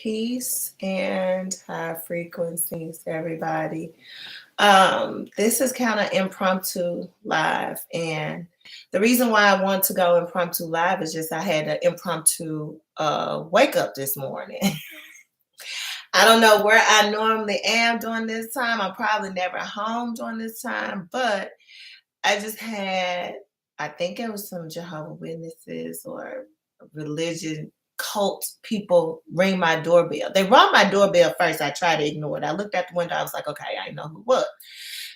Peace and high frequencies, everybody. This is kind of impromptu live, and the reason why I want to go impromptu live is just I had an impromptu wake up this morning. I don't know where I normally am during this time. I'm probably never home during this time, but I just had, I think it was some Jehovah Witnesses or religion cult people ring my doorbell. They rung my doorbell first. I tried to ignore it. I looked at the window. I was like, okay, I know who it was.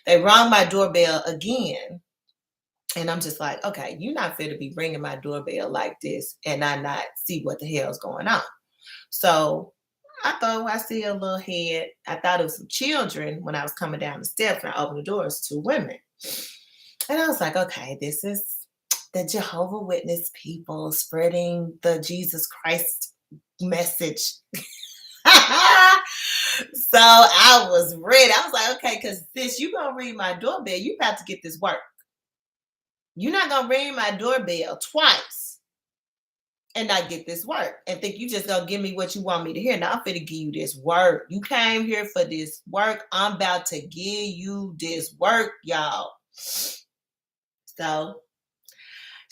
They rung my doorbell again. And I'm just like, okay, you're not fit to be ringing my doorbell like this and I not see what the hell's going on. So I thought I see a little head. I thought it was some children when I was coming down the steps and I opened the doors, two women. And I was like, okay, this is the Jehovah Witness people spreading the Jesus Christ message. So I was ready. I was like, okay, because since you gonna ring my doorbell, you about to get this work. You're not gonna ring my doorbell twice and not get this work and think you just gonna give me what you want me to hear. Now I'm finna give you this work. You came here for this work. I'm about to give you this work, y'all. So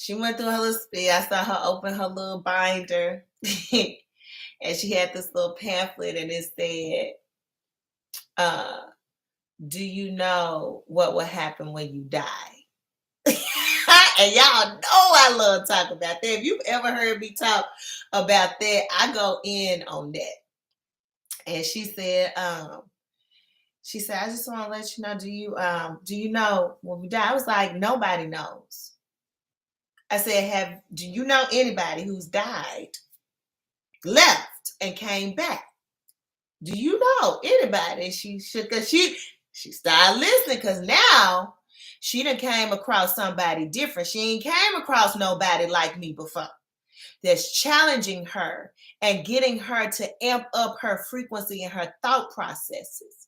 she went through her little spiel. I saw her open her little binder. And she had this little pamphlet and it said, do you know what will happen when you die? And y'all know I love talking about that. If you've ever heard me talk about that, I go in on that. And she said, I just want to let you know, do you know when we die? I was like, nobody knows. I said, do you know anybody who's died, left, and came back? Do you know anybody? She started listening because now she done came across somebody different. She ain't came across nobody like me before that's challenging her and getting her to amp up her frequency and her thought processes.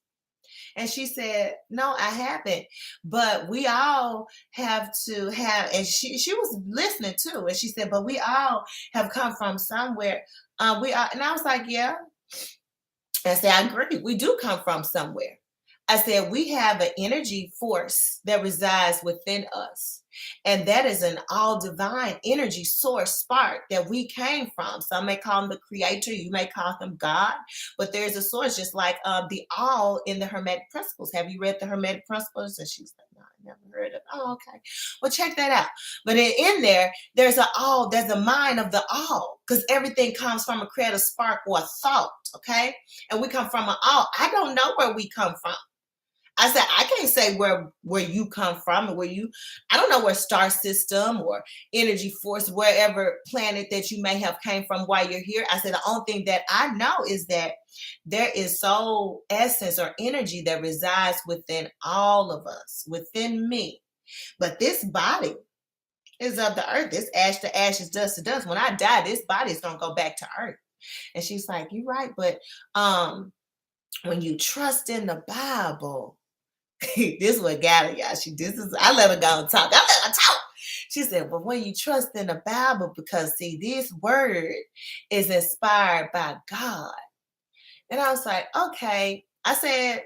And she said, no, I haven't. But we all have to have, and she was listening too. And she said, but we all have come from somewhere. And I was like, yeah. I said, I agree. We do come from somewhere. I said, we have an energy force that resides within us. And that is an all divine energy source spark that we came from. Some may call him the creator, you may call him God, but there's a source just like the all in the Hermetic Principles. Have you read the Hermetic Principles? And she was like, no, I never heard of it. Oh, okay. Well, check that out. But in there, there's a mind of the all, because everything comes from a creative spark or a thought, okay? And we come from an all. I don't know where we come from. I said, I can't say where you come from and I don't know where star system or energy force, wherever planet that you may have came from while you're here. I said, the only thing that I know is that there is soul essence or energy that resides within all of us, within me. But this body is of the earth. This ash to ashes, dust to dust. When I die, this body is going to go back to earth. And she's like, you're right. But when you trust in the Bible, this is what got her, y'all. I let her go and talk. I let her talk. She said, well, when you trust in the Bible, because see, this word is inspired by God. And I was like, okay. I said,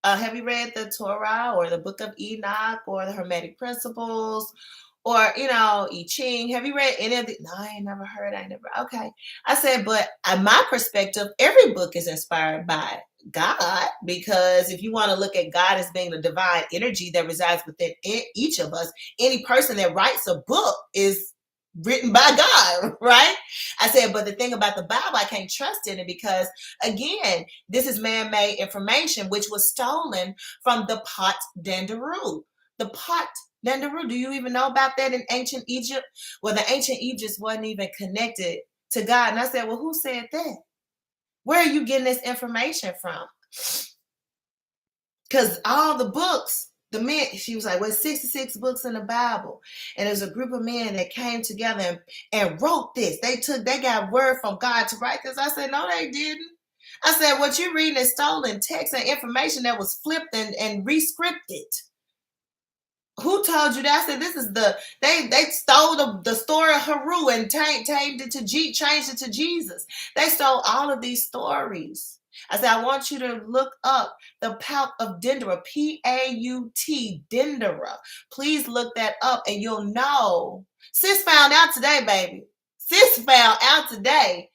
have you read the Torah or the Book of Enoch or the Hermetic Principles or, I Ching? Have you read any of the? No, I ain't never heard. Okay. I said, but my perspective, every book is inspired by God, because if you want to look at God as being the divine energy that resides within each of us, any person that writes a book is written by God, right? I said, but the thing about the Bible, I can't trust in it because, again, this is man-made information which was stolen from the Pot Dandaru. The Pot Dandaru, do you even know about that in ancient Egypt? Well, the ancient Egypts wasn't even connected to God. And I said, well, who said that? Where are you getting this information from? Because all the books, the men, she was like, well, 66 books in the Bible. And there's a group of men that came together and wrote this. They got word from God to write this. I said, no, they didn't. I said, what you're reading is stolen text and information that was flipped and re-scripted. Who told you that? I said, this is they stole the story of Haru and changed it to Jesus. They stole all of these stories. I said, I want you to look up the Pout of Dendera, P-A-U-T, Dendera. Please look that up and you'll know. Sis found out today, baby. Sis found out today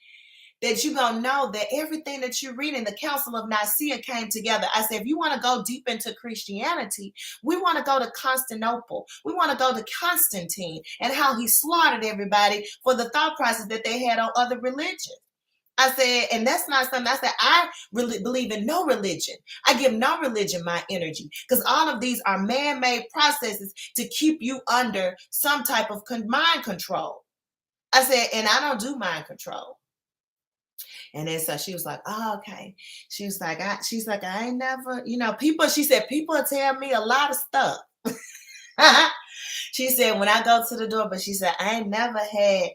that you're going to know that everything that you read in the Council of Nicaea came together. I said, if you want to go deep into Christianity, we want to go to Constantinople. We want to go to Constantine and how he slaughtered everybody for the thought process that they had on other religions. I said, and that's not something, I said, I really believe in no religion. I give no religion my energy because all of these are man-made processes to keep you under some type of mind control. I said, and I don't do mind control. And then so she was like, oh, okay. She was like, I ain't never, she said, people tell me a lot of stuff. She said, when I go to the door, but she said, I ain't never had,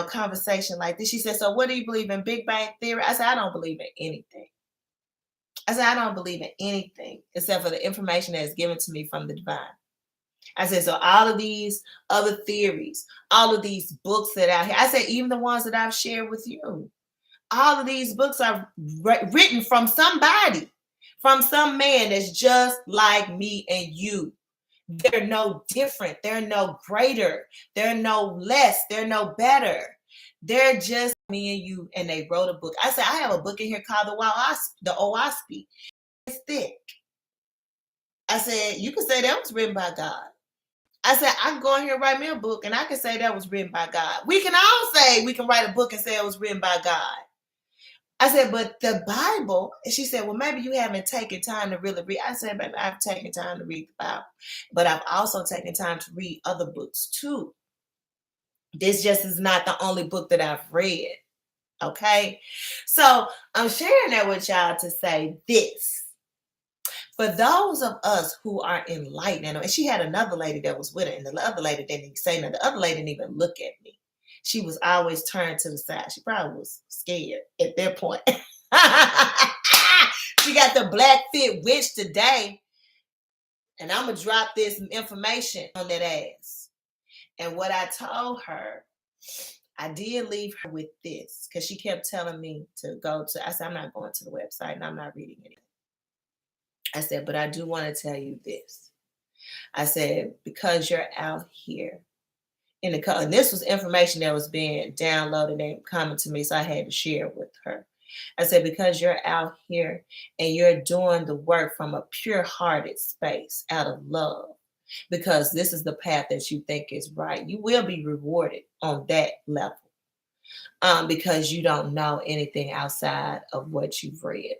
conversation like this. She said, so what do you believe in, Big Bang Theory? I said, I don't believe in anything. I said, I don't believe in anything except for the information that is given to me from the divine. I said, so all of these other theories, all of these books that out here, I said, even the ones that I've shared with you, all of these books are written from somebody, from some man that's just like me and you. They're no different. They're no greater. They're no less. They're no better. They're just me and you, and they wrote a book. I said, I have a book in here called the Oahspe. It's thick. I said, you can say that was written by God. I said, I can go in here and write me a book, and I can say that was written by God. We can all say we can write a book and say it was written by God. I said, but the Bible, and she said, well, maybe you haven't taken time to really read. I said, baby, I've taken time to read the Bible, but I've also taken time to read other books too. This just is not the only book that I've read. Okay. So I'm sharing that with y'all to say this. For those of us who are enlightened, and she had another lady that was with her, and the other lady didn't even say nothing. The other lady didn't even look at me. She was always turned to the side. She probably was scared at that point. She got the black fit witch today. And I'm going to drop this information on that ass. And what I told her, I did leave her with this because she kept telling me to go to, I said, I'm not going to the website and I'm not reading anything. I said, but I do want to tell you this. I said, because you're out here, and this was information that was being downloaded and coming to me, so I had to share it with her. I said, because you're out here and you're doing the work from a pure-hearted space out of love, because this is the path that you think is right, you will be rewarded on that level because you don't know anything outside of what you've read.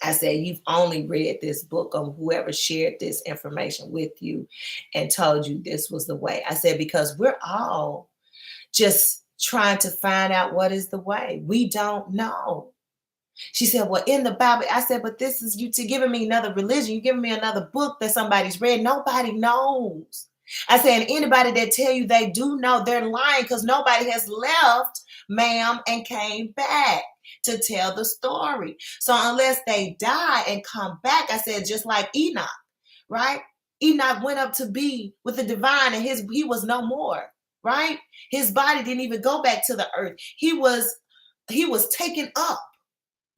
I said, you've only read this book on whoever shared this information with you and told you this was the way. I said, because we're all just trying to find out what is the way. We don't know. She said, well, in the Bible, I said, but this is you giving me another religion. You're giving me another book that somebody's read. Nobody knows. I said, and anybody that tell you they do know, they're lying because nobody has left, ma'am, and came back to tell the story. So unless they die and come back, I said, just like Enoch, right? Enoch went up to be with the divine and he was no more, right? His body didn't even go back to the earth. He was taken up,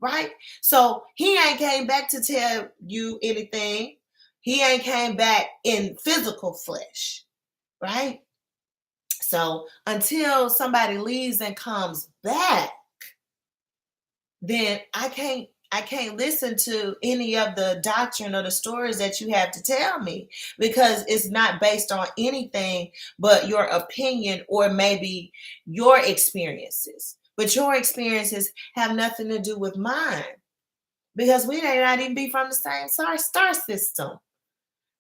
right? So he ain't came back to tell you anything. He ain't came back in physical flesh, right? So until somebody leaves and comes back, then I can't listen to any of the doctrine or the stories that you have to tell me, because it's not based on anything but your opinion or maybe your experiences. But your experiences have nothing to do with mine, because we may not even be from the same star system,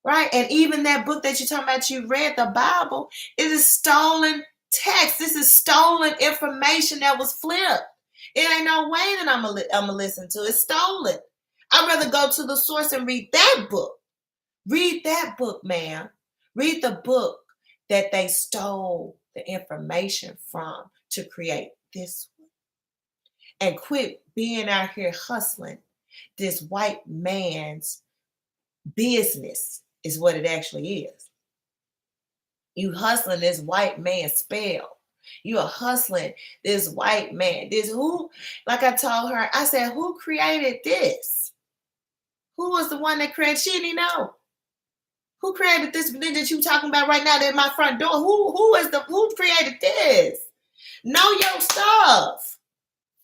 right? And even that book that you're talking about, you read, the Bible, it is stolen text. This is stolen information that was flipped. It ain't no way that I'm gonna listen to it. It's stolen. I'd rather go to the source and read that book. Read that book, man. Read the book that they stole the information from to create this one. And quit being out here hustling this white man's business is what it actually is. You hustling this white man's spell. You are hustling this white man. This who, like I told her, I said, who created this? Who was the one that created? She didn't know. Who created this that you talking about right now at my front door? Who created this? Know your stuff.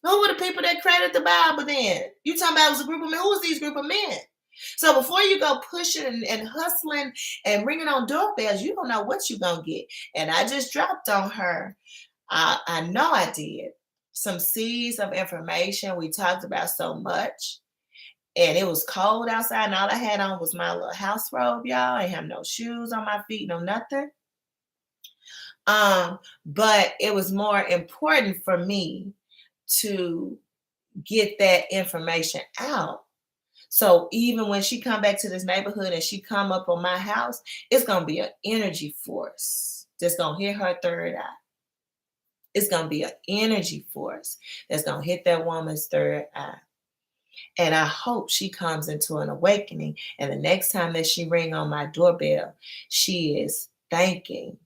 Who were the people that created the Bible then? You talking about it was a group of men. Who was these group of men? So before you go pushing and hustling and ringing on doorbells, you don't know what you're going to get. And I just dropped on her. I know I did. Some seeds of information. We talked about so much. And it was cold outside. And all I had on was my little house robe, y'all. I didn't have no shoes on my feet, no nothing. But it was more important for me to get that information out. So even when she come back to this neighborhood and she come up on my house, it's going to be an energy force that's going to hit her third eye. It's going to be an energy force that's going to hit that woman's third eye. And I hope she comes into an awakening. And the next time that she ring on my doorbell, she is thanking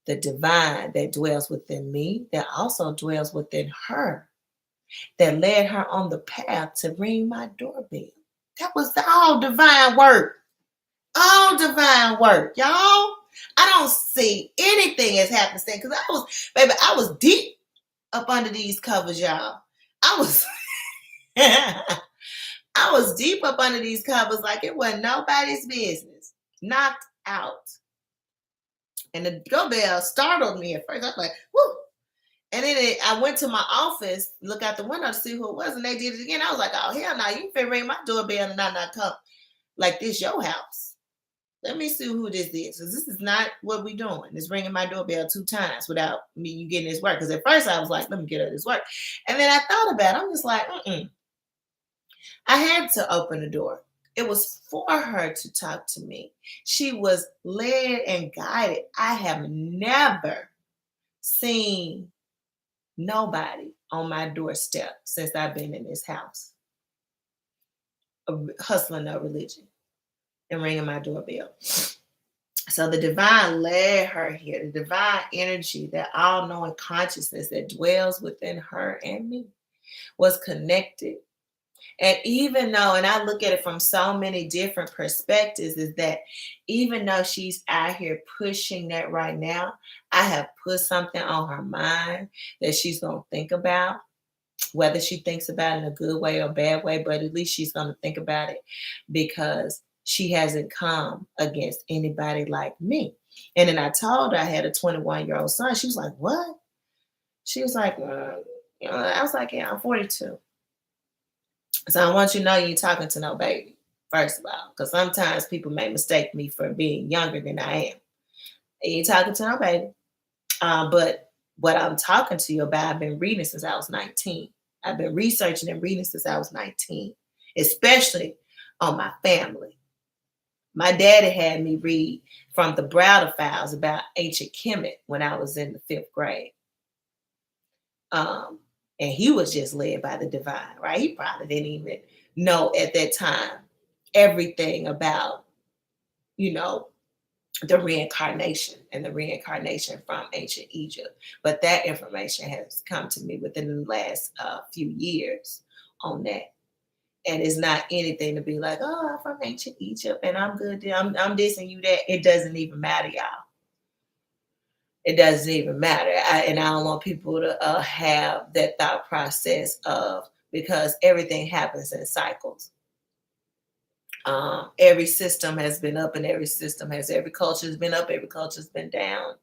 the divine that dwells within me, that also dwells within her, that led her on the path to ring my doorbell. That was all divine work. All divine work, y'all. I don't see anything as happenstance because I was deep up under these covers, y'all. I was deep up under these covers like it wasn't nobody's business. Knocked out. And the doorbell startled me at first. I was like, whoo. And then I went to my office, look out the window to see who it was, and they did it again. I was like, oh, hell no, you finna ring my doorbell and I not come. Like, this your house. Let me see who this is. Because this is not what we doing. It's ringing my doorbell 2 times without you getting this work. Because at first I was like, let me get her this work. And then I thought about it. I'm just like, I had to open the door. It was for her to talk to me. She was led and guided. I have never seen nobody on my doorstep since I've been in this house hustling a religion and ringing my doorbell. So the divine led her here, the divine energy, that all-knowing consciousness that dwells within her and me was connected. And even though, and I look at it from so many different perspectives, is that even though she's out here pushing that right now, I have put something on her mind that she's going to think about, whether she thinks about it in a good way or bad way, but at least she's going to think about it because she hasn't come against anybody like me. And then I told her I had a 21-year-old son. She was like, what? She was like, I was like, yeah, I'm 42. So I want you to know you ain't talking to no baby, first of all, because sometimes people may mistake me for being younger than I am. You ain't talking to no baby. But what I'm talking to you about, I've been reading since I was 19. I've been researching and reading since I was 19, especially on my family. My daddy had me read from the Browder Files about ancient Kemet when I was in the 5th grade. And he was just led by the divine, right? He probably didn't even know at that time everything about, the reincarnation and the reincarnation from ancient Egypt. But that information has come to me within the last few years on that. And it's not anything to be like, oh, I'm from ancient Egypt and I'm good. I'm this and you that. It doesn't even matter, y'all. It doesn't even matter. And I don't want people to have that thought process because everything happens in cycles. Every system has been up and every culture has been up, every culture has been down.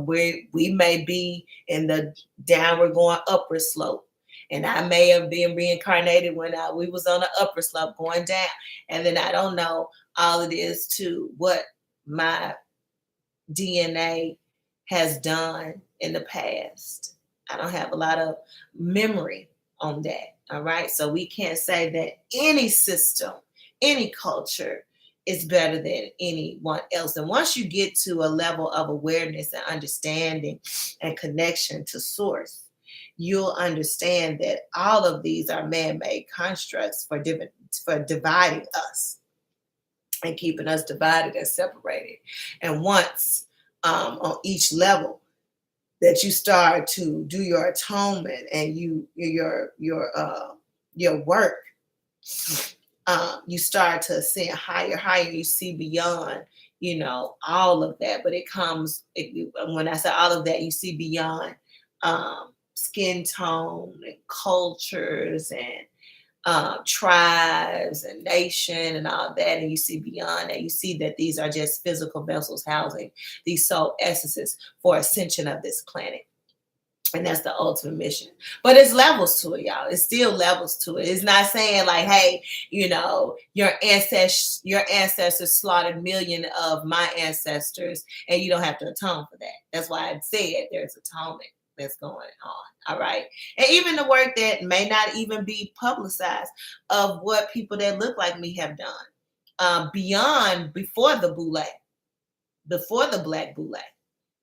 We may be in the downward going upward slope. And I may have been reincarnated when we was on the upper slope going down. And then I don't know all it is to what my DNA has done in the past. I don't have a lot of memory on that. All right. So we can't say that any system, any culture is better than anyone else. And once you get to a level of awareness and understanding and connection to source, you'll understand that all of these are man-made constructs for dividing us. and keeping us divided and separated. And once on each level that you start to do your atonement and your work, you start to ascend higher. You see beyond, all of that. But it comes, when I say all of that, you see beyond skin tone and cultures and tribes and nation and all that, and you see beyond that. You see that these are just physical vessels housing these soul essences for ascension of this planet. And that's the ultimate mission. But it's levels to it, y'all. It's still levels to it. It's not saying like, hey, your ancestors slaughtered million of my ancestors and you don't have to atone for that. That's why I said there's atonement that's going on. All right. And even the work that may not even be publicized of what people that look like me have done before the Black Boule.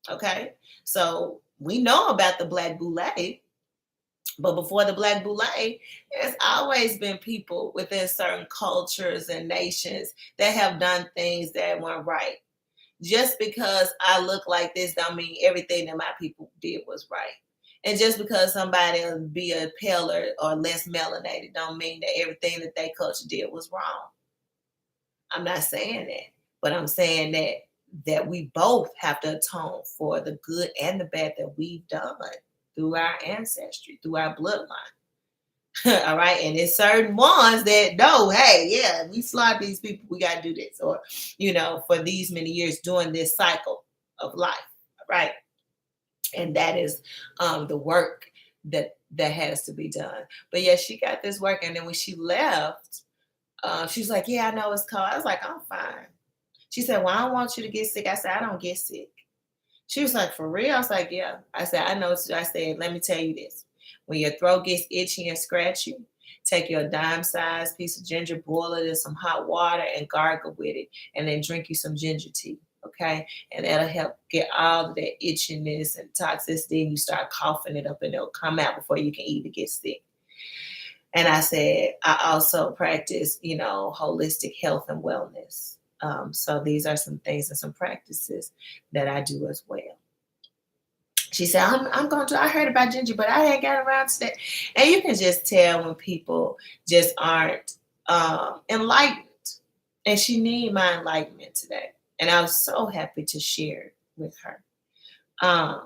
Okay. So we know about the Black Boule, but before the Black Boule, there's always been people within certain cultures and nations that have done things that weren't right. Just because I look like this don't mean everything that my people did was right. And just because somebody will be a paler or less melanated don't mean that everything that their culture did was wrong. I'm not saying that, but I'm saying that we both have to atone for the good and the bad that we've done through our ancestry, through our bloodline. All right. And there's certain ones that know, hey, yeah, we slaughtered these people. We got to do this. Or, for these many years doing this cycle of life. All right. And that is the work that has to be done. But yeah, she got this work. And then when she left, she was like, yeah, I know it's cold. I was like, I'm fine. She said, well, I don't want you to get sick. I said, I don't get sick. She was like, for real? I was like, yeah. I said, I know. I said, let me tell you this. When your throat gets itchy and scratchy, take your dime-sized piece of ginger, boil it in some hot water and gargle with it, and then drink you some ginger tea, okay? And that'll help get all of that itchiness and toxicity, and you start coughing it up, and it'll come out before you can even get sick. And I said, I also practice, holistic health and wellness. So these are some things and some practices that I do as well. She said, I'm going to, I heard about ginger, but I ain't got around to that. And you can just tell when people just aren't enlightened. And she needed my enlightenment today. And I was so happy to share it with her. I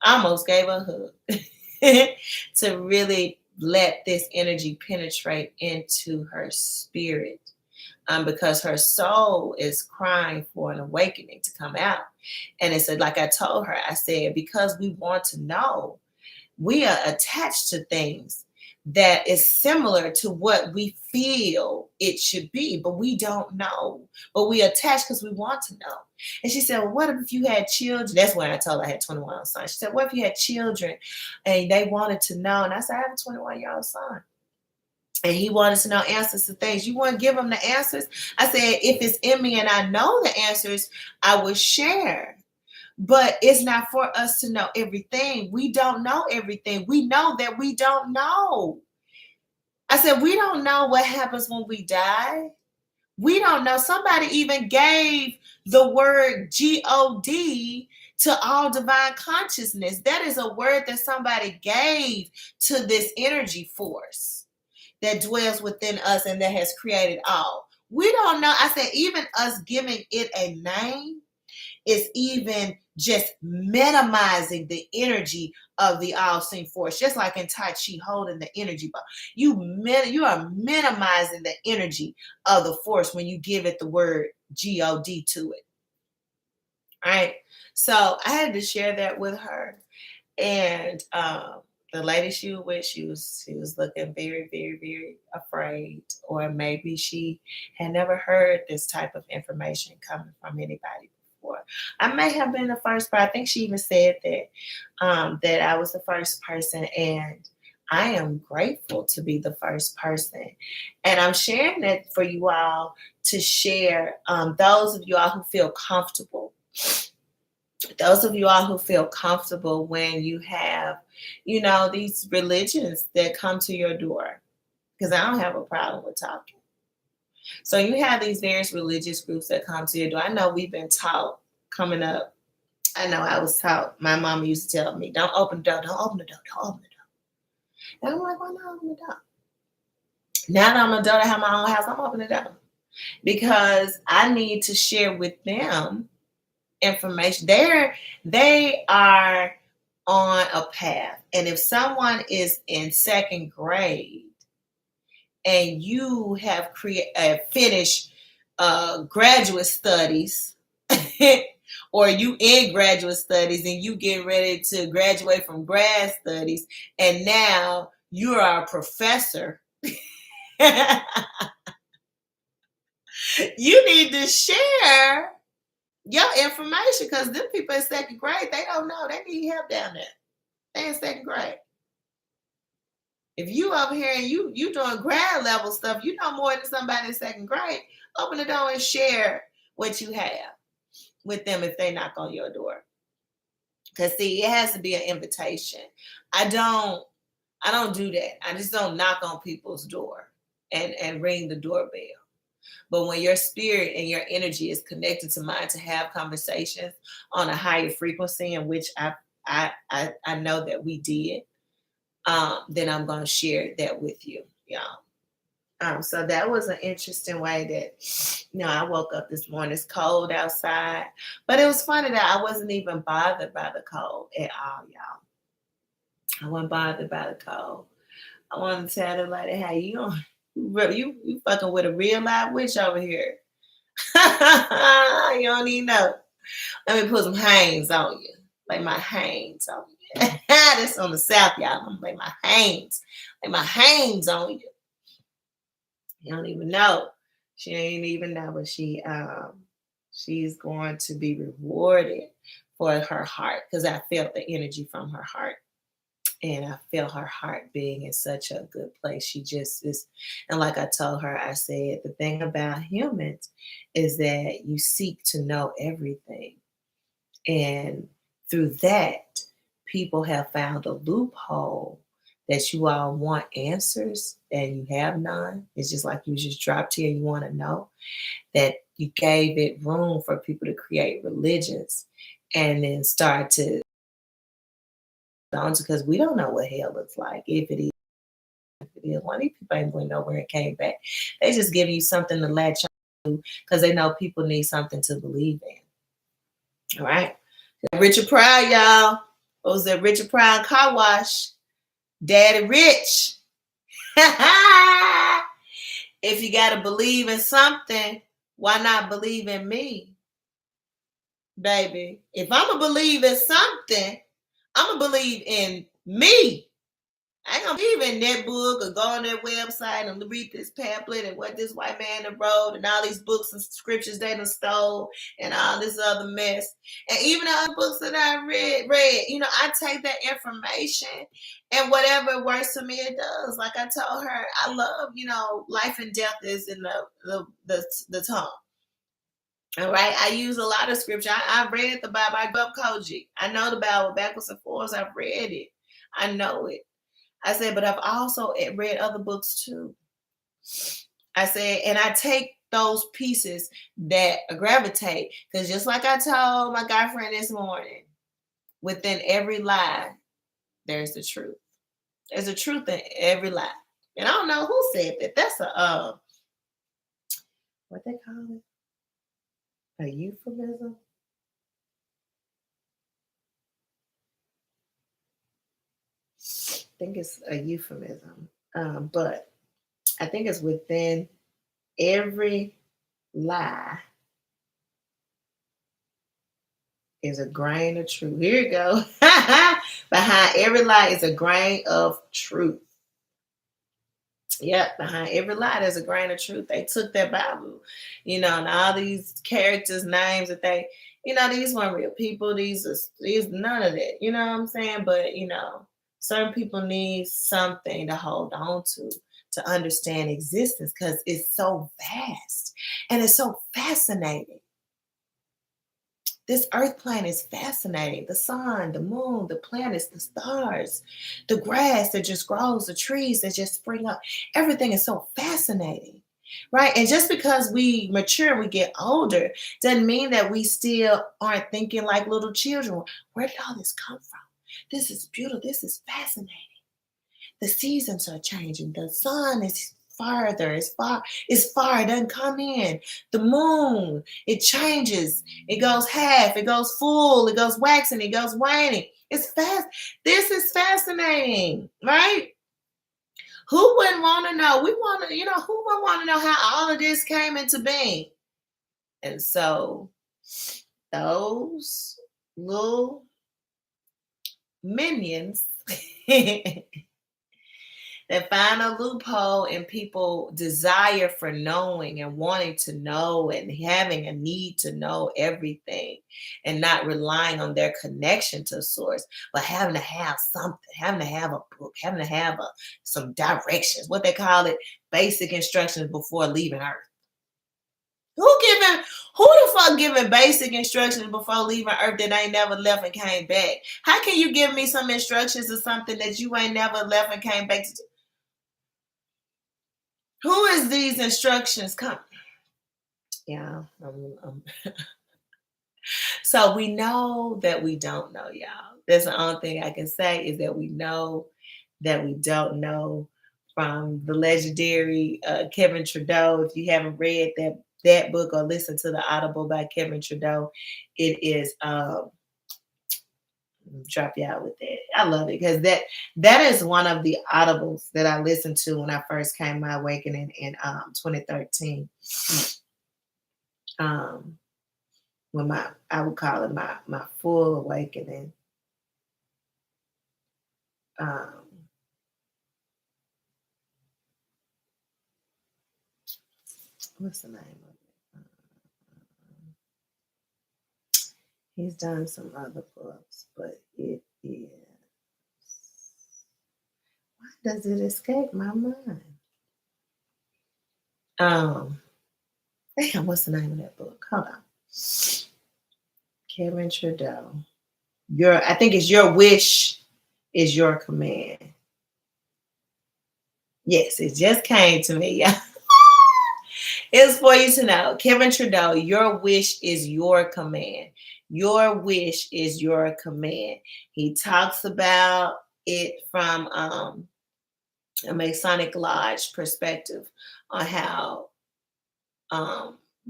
almost gave her a hug to really let this energy penetrate into her spirit. Because her soul is crying for an awakening to come out. And it said, like I told her, I said, because we want to know, we are attached to things that is similar to what we feel it should be, but we don't know. But we attach because we want to know. And she said, well, what if you had children? That's when I told her I had 21-year-old son. She said, what if you had children and they wanted to know? And I said, I have a 21-year-old son. And he wanted to know answers to things. You want to give him the answers? I said, if it's in me and I know the answers, I will share. But it's not for us to know everything. We don't know everything. We know that we don't know. I said, we don't know what happens when we die. We don't know. Somebody even gave the word God to all divine consciousness. That is a word that somebody gave to this energy force that dwells within us and that has created all. We don't know. I said, even us giving it a name is even just minimizing the energy of the all-seeing force. Just like in Tai Chi, holding the energy ball. You are minimizing the energy of the force when you give it the word God to it. All right. So I had to share that with her. And the lady she was with, she was looking very, very, very afraid, or maybe she had never heard this type of information coming from anybody before. I may have been the first, but I think she even said that I was the first person, and I am grateful to be the first person. And I'm sharing that for you all to share. Those of you all who feel comfortable. Those of you all who feel comfortable when you have, these religions that come to your door, because I don't have a problem with talking. So you have these various religious groups that come to your door. I know we've been taught coming up. I know I was taught. My mama used to tell me, "Don't open the door. Don't open the door. Don't open the door." And I'm like, "Why not open the door?" Now that I'm an adult, I have my own house. I'm opening the door because I need to share with them information. They are on a path, and if someone is in second grade and you have finished graduate studies, or you in graduate studies and you get ready to graduate from grad studies, and now you are a professor, you need to share your information because them people in second grade, they don't know. They need help down there. They in second grade. If you up here and you doing grad level stuff, you know more than somebody in second grade. Open the door and share what you have with them if they knock on your door. Because see, it has to be an invitation. I don't do that. I just don't knock on people's door and ring the doorbell. But when your spirit and your energy is connected to mine to have conversations on a higher frequency, in which I know that we did, then I'm going to share that with you, y'all. So that was an interesting way that, I woke up this morning. It's cold outside, but it was funny that I wasn't even bothered by the cold at all, y'all. I wasn't bothered by the cold. I wanted to tell them like, hey, you fucking with a real live witch over here. You don't even know. Let me put some hands on you. Lay my hands on you. That's on the south, y'all. I'm gonna lay my hands on you. You don't even know. She ain't even know, but she's going to be rewarded for her heart because I felt the energy from her heart. And I felt her heart being in such a good place. She just is. And like I told her, I said, the thing about humans is that you seek to know everything. And through that, people have found a loophole that you all want answers and you have none. It's just like you just dropped here, you want to know. That you gave it room for people to create religions and then start to because we don't know what hell looks like. If it is, one of these people ain't going to know where it came back. They just giving you something to latch on to because they know people need something to believe in. All right. Richard Pryor, y'all. What was that? Richard Pryor car wash. Daddy Rich. If you got to believe in something, why not believe in me? Baby, if I'm going to believe in something, I'm going to believe in me. I ain't gonna believe in that book or go on their website and read this pamphlet and what this white man wrote and all these books and scriptures they done stole and all this other mess. And even the other books that I read, I take that information and whatever works for me, it does. Like I told her, I love, life and death is in the tongue. All right. I use a lot of scripture. I read the Bible. I grew up Koji. I know the Bible backwards and forwards. I've read it. I know it. I said, but I've also read other books too. I said, and I take those pieces that gravitate. Because just like I told my guy friend this morning, within every lie, there's the truth. There's a truth in every lie. And I don't know who said that. That's what they call it? A euphemism? I think it's a euphemism. But I think it's within every lie is a grain of truth. Here you go. Behind every lie is a grain of truth. Yep, behind every lie there's a grain of truth. They took that Bible, and all these characters' names that they, these weren't real people. These none of that. You know what I'm saying? But certain people need something to hold on to understand existence because it's so vast and it's so fascinating. This earth planet is fascinating. The sun, the moon, the planets, the stars, the grass that just grows, the trees that just spring up. Everything is so fascinating. right? And just because we mature and we get older doesn't mean that we still aren't thinking like little children. Where did all this come from? This is beautiful. This is fascinating. The seasons are changing. The sun is farther. It's far. It doesn't come in. The moon, it changes. It goes half. It goes full. It goes waxing. It goes waning. It's fast. This is fascinating, right? Who wouldn't want to know? We want to, who would want to know how all of this came into being? And so those little minions that find a loophole in people desire for knowing and wanting to know and having a need to know everything and not relying on their connection to source, but having to have something, having to have a book, having to have some directions, what they call it, basic instructions before leaving Earth. Who the fuck giving basic instructions before leaving Earth that ain't never left and came back? How can you give me some instructions or something that you ain't never left and came back to? Who is these instructions coming? Yeah. So we know that we don't know, y'all. That's the only thing I can say is that we know that we don't know from the legendary Kevin Trudeau. If you haven't read that book or listened to the Audible by Kevin Trudeau, it is drop you out with that. I love it because that is one of the audibles that I listened to when I first came my awakening in 2013. When I would call it my full awakening. What's the name of it? He's done some other books, but it is. Why does it escape my mind? Damn, what's the name of that book? Hold on. Kevin Trudeau. I think it's Your Wish is Your Command. Yes, it just came to me. Yeah. It's for you to know. Kevin Trudeau, your wish is your command. Your wish is your command. He talks about it from a Masonic Lodge perspective on how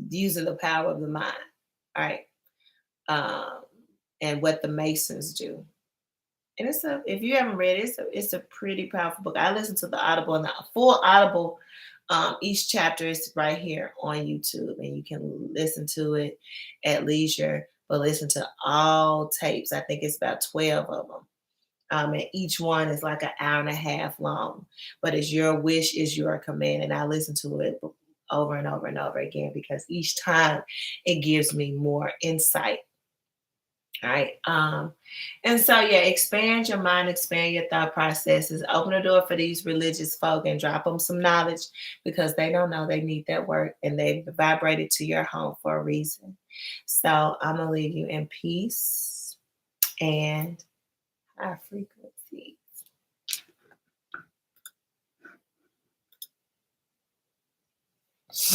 using the power of the mind, right? And what the Masons do. And if you haven't read it, it's a pretty powerful book. I listened to the Audible, and the full Audible, each chapter is right here on YouTube, and you can listen to it at leisure, but listen to all tapes. I think it's about 12 of them. And each one is like an hour and a half long, but it's Your Wish is Your Command. And I listen to it over and over and over again because each time it gives me more insight. All right. And so yeah, expand your mind, expand your thought processes, open the door for these religious folk and drop them some knowledge because they don't know they need that work and they've vibrated to your home for a reason. So I'm gonna leave you in peace and high frequency.